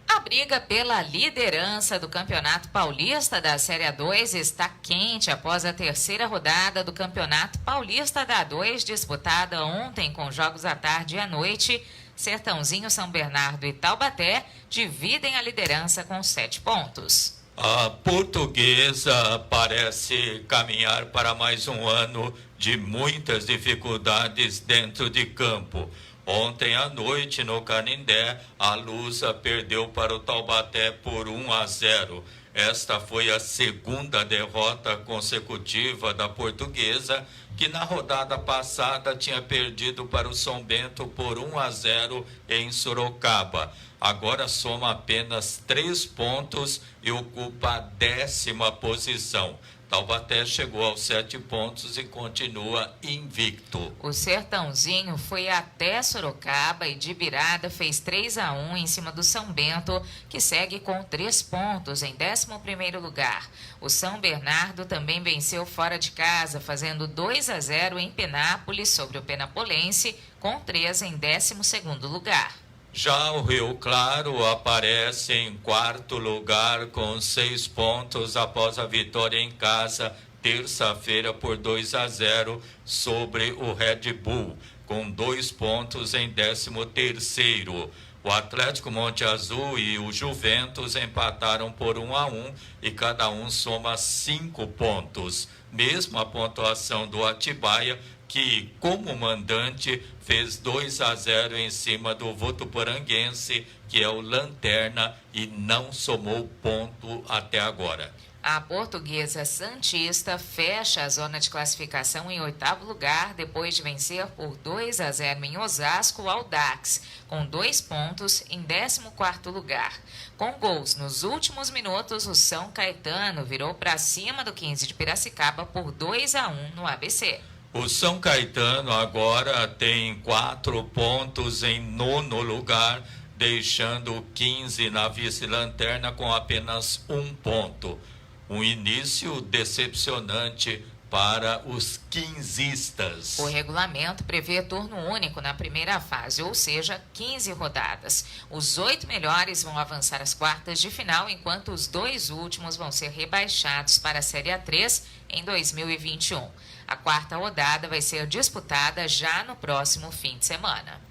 A briga pela liderança do Campeonato Paulista da Série A2 está quente após a terceira rodada do Campeonato Paulista da A2, disputada ontem com jogos à tarde e à noite. Sertãozinho, São Bernardo e Taubaté dividem a liderança com 7 pontos. A Portuguesa parece caminhar para mais um ano de muitas dificuldades dentro de campo. Ontem à noite, no Canindé, a Lusa perdeu para o Taubaté por 1-0. Esta foi a segunda derrota consecutiva da Portuguesa, que na rodada passada tinha perdido para o São Bento por 1-0 em Sorocaba. Agora soma apenas 3 pontos e ocupa a 10ª posição. Taubaté chegou aos 7 pontos e continua invicto. O Sertãozinho foi até Sorocaba e de virada fez 3-1 em cima do São Bento, que segue com 3 pontos em 11º lugar. O São Bernardo também venceu fora de casa, fazendo 2-0 em Penápolis sobre o Penapolense, com 3 em 12º lugar. Já o Rio Claro aparece em 4º lugar com 6 pontos após a vitória em casa, terça-feira por 2-0 sobre o Red Bull, com 2 pontos em 13º. O Atlético Monte Azul e o Juventus empataram por 1-1 e cada um soma 5 pontos. Mesmo a pontuação do Atibaia, que, como mandante, fez 2-0 em cima do Votuporanguense, que é o lanterna, e não somou ponto até agora. A Portuguesa Santista fecha a zona de classificação em 8º lugar, depois de vencer por 2-0 em Osasco ao Dax, com 2 pontos em 14º lugar. Com gols nos últimos minutos, o São Caetano virou para cima do 15 de Piracicaba por 2-1 no ABC. O São Caetano agora tem 4 pontos em 9º lugar, deixando o 15 na vice-lanterna com apenas 1 ponto. Um início decepcionante para os quinzistas. O regulamento prevê turno único na primeira fase, ou seja, 15 rodadas. Os 8 melhores vão avançar às quartas de final, enquanto os 2 últimos vão ser rebaixados para a Série A3 em 2021. A 4ª rodada vai ser disputada já no próximo fim de semana.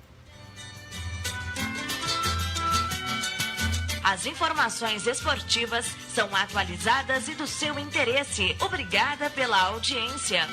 As informações esportivas são atualizadas e do seu interesse. Obrigada pela audiência.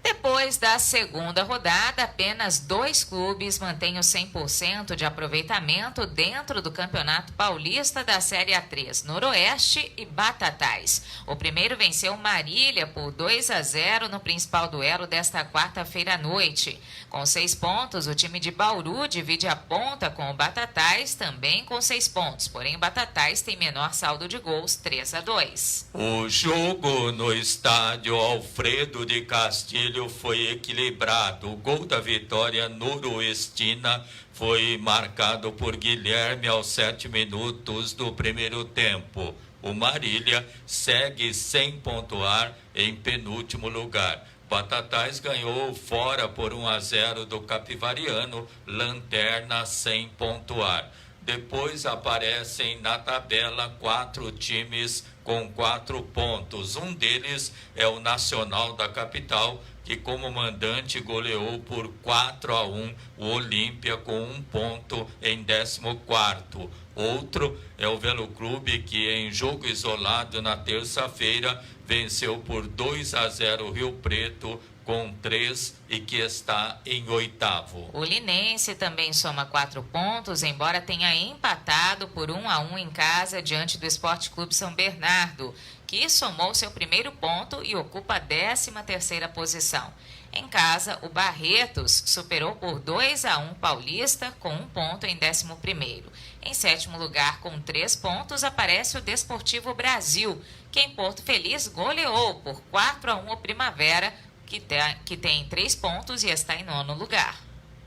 Depois da segunda rodada, apenas 2 clubes mantêm o 100% de aproveitamento dentro do Campeonato Paulista da Série A3, Noroeste e Batatais. O primeiro venceu Marília por 2-0 no principal duelo desta quarta-feira à noite. Com 6 pontos, o time de Bauru divide a ponta com o Batatais, também com 6 pontos. Porém, o Batatais tem menor saldo de gols, 3-2. O jogo no estádio Alfredo de Castilho foi equilibrado. O gol da vitória noroestina foi marcado por Guilherme aos 7 minutos do primeiro tempo. O Marília segue sem pontuar em penúltimo lugar. Batatais ganhou fora por 1-0 do Capivariano, lanterna sem pontuar. Depois aparecem na tabela 4 times com 4 pontos. Um deles é o Nacional da capital, que como mandante goleou por 4-1 o Olímpia com 1 ponto em 14º. Outro é o Velo Clube, que em jogo isolado na terça-feira venceu por 2-0 o Rio Preto com 3 e que está em 8º. O Linense também soma 4 pontos, embora tenha empatado por 1-1 em casa diante do Esporte Clube São Bernardo, que somou seu primeiro ponto e ocupa a 13ª posição. Em casa, o Barretos superou por 2-1 Paulista com 1 ponto em 11º. Em 7º lugar, com 3 pontos, aparece o Desportivo Brasil, que em Porto Feliz goleou por 4-1 o Primavera, que tem 3 pontos e está em 9º lugar.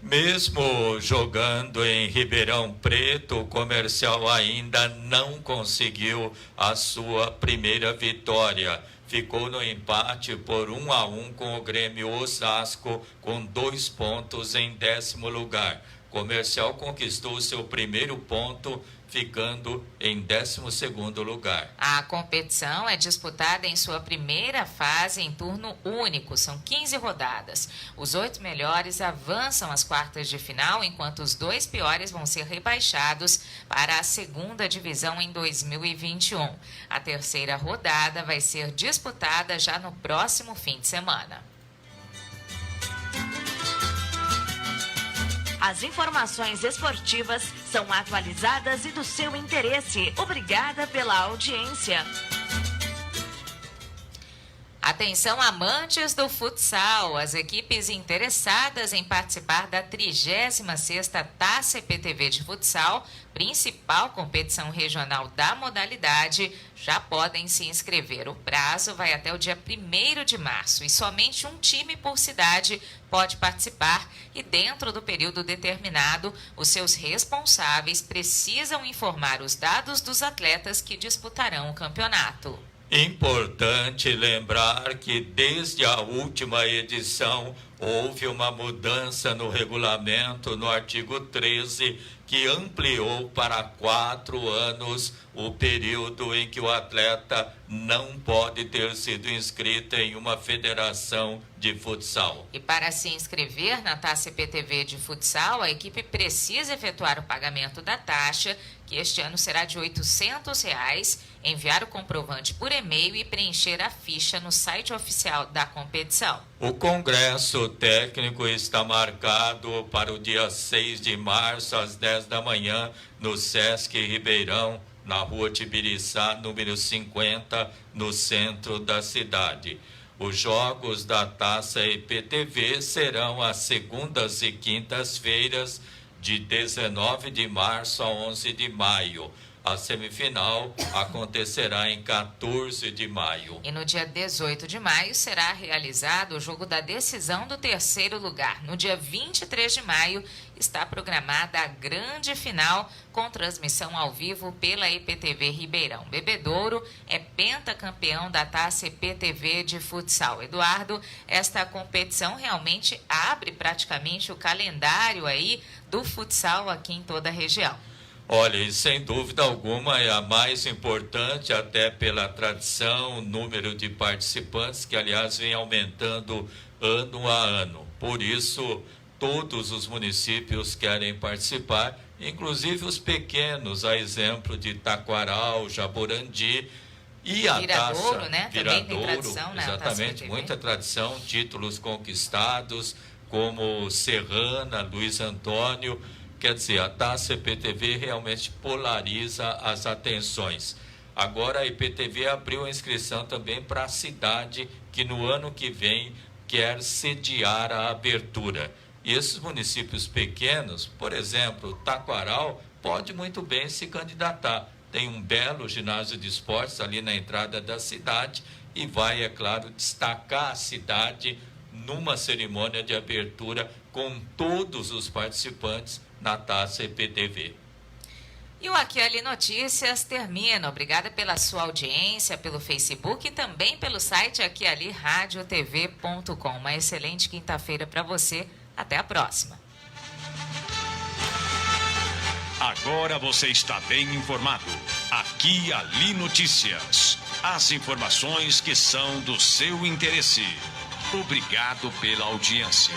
Mesmo jogando em Ribeirão Preto, o Comercial ainda não conseguiu a sua primeira vitória. Ficou no empate por 1-1 com o Grêmio Osasco, com 2 pontos em 10º lugar. Comercial conquistou seu primeiro ponto, ficando em 12º lugar. A competição é disputada em sua primeira fase em turno único, são 15 rodadas. Os 8 melhores avançam às quartas de final, enquanto os 2 piores vão ser rebaixados para a 2ª divisão em 2021. A terceira rodada vai ser disputada já no próximo fim de semana. As informações esportivas são atualizadas e do seu interesse. Obrigada pela audiência. Atenção, amantes do futsal. As equipes interessadas em participar da 36ª Taça EPTV de Futsal, principal competição regional da modalidade, já podem se inscrever. O prazo vai até o dia 1º de março e somente um time por cidade pode participar e, dentro do período determinado, os seus responsáveis precisam informar os dados dos atletas que disputarão o campeonato. Importante lembrar que desde a última edição houve uma mudança no regulamento no artigo 13 que ampliou para 4 anos o período em que o atleta não pode ter sido inscrito em uma federação de futsal. E para se inscrever na Taça EPTV de Futsal, a equipe precisa efetuar o pagamento da taxa, que este ano será de R$ 800, enviar o comprovante por e-mail e preencher a ficha no site oficial da competição. O congresso técnico está marcado para o dia 6 de março, às 10 da manhã, no Sesc Ribeirão, na rua Tibiriçá, número 50, no centro da cidade. Os jogos da Taça EPTV serão às segundas e quintas-feiras, de 19 de março a 11 de maio. A semifinal acontecerá em 14 de maio. E no dia 18 de maio será realizado o jogo da decisão do 3º lugar. No dia 23 de maio está programada a grande final com transmissão ao vivo pela EPTV Ribeirão. Bebedouro é pentacampeão da Taça EPTV de futsal. Eduardo, esta competição realmente abre praticamente o calendário aí do futsal aqui em toda a região. Olha, e sem dúvida alguma é a mais importante, até pela tradição, número de participantes, que aliás vem aumentando ano a ano. Por isso, todos os municípios querem participar, inclusive os pequenos, a exemplo de Taquaral, Jaborandi e a Viradouro, taça, né? Viradouro, também tem tradição, né? exatamente, muita tradição, títulos conquistados, como Serrana, Luiz Antônio. Quer dizer, a Taça EPTV realmente polariza as atenções. Agora a EPTV abriu a inscrição também para a cidade que no ano que vem quer sediar a abertura. E esses municípios pequenos, por exemplo, Taquaral, pode muito bem se candidatar. Tem um belo ginásio de esportes ali na entrada da cidade e vai, é claro, destacar a cidade numa cerimônia de abertura com todos os participantes na Taça EPTV. E o Aqui Ali Notícias termina. Obrigada pela sua audiência, pelo Facebook e também pelo site aquialiradiotv.com. Uma excelente quinta-feira para você. Até a próxima. Agora você está bem informado. Aqui e Ali Notícias. As informações que são do seu interesse. Obrigado pela audiência.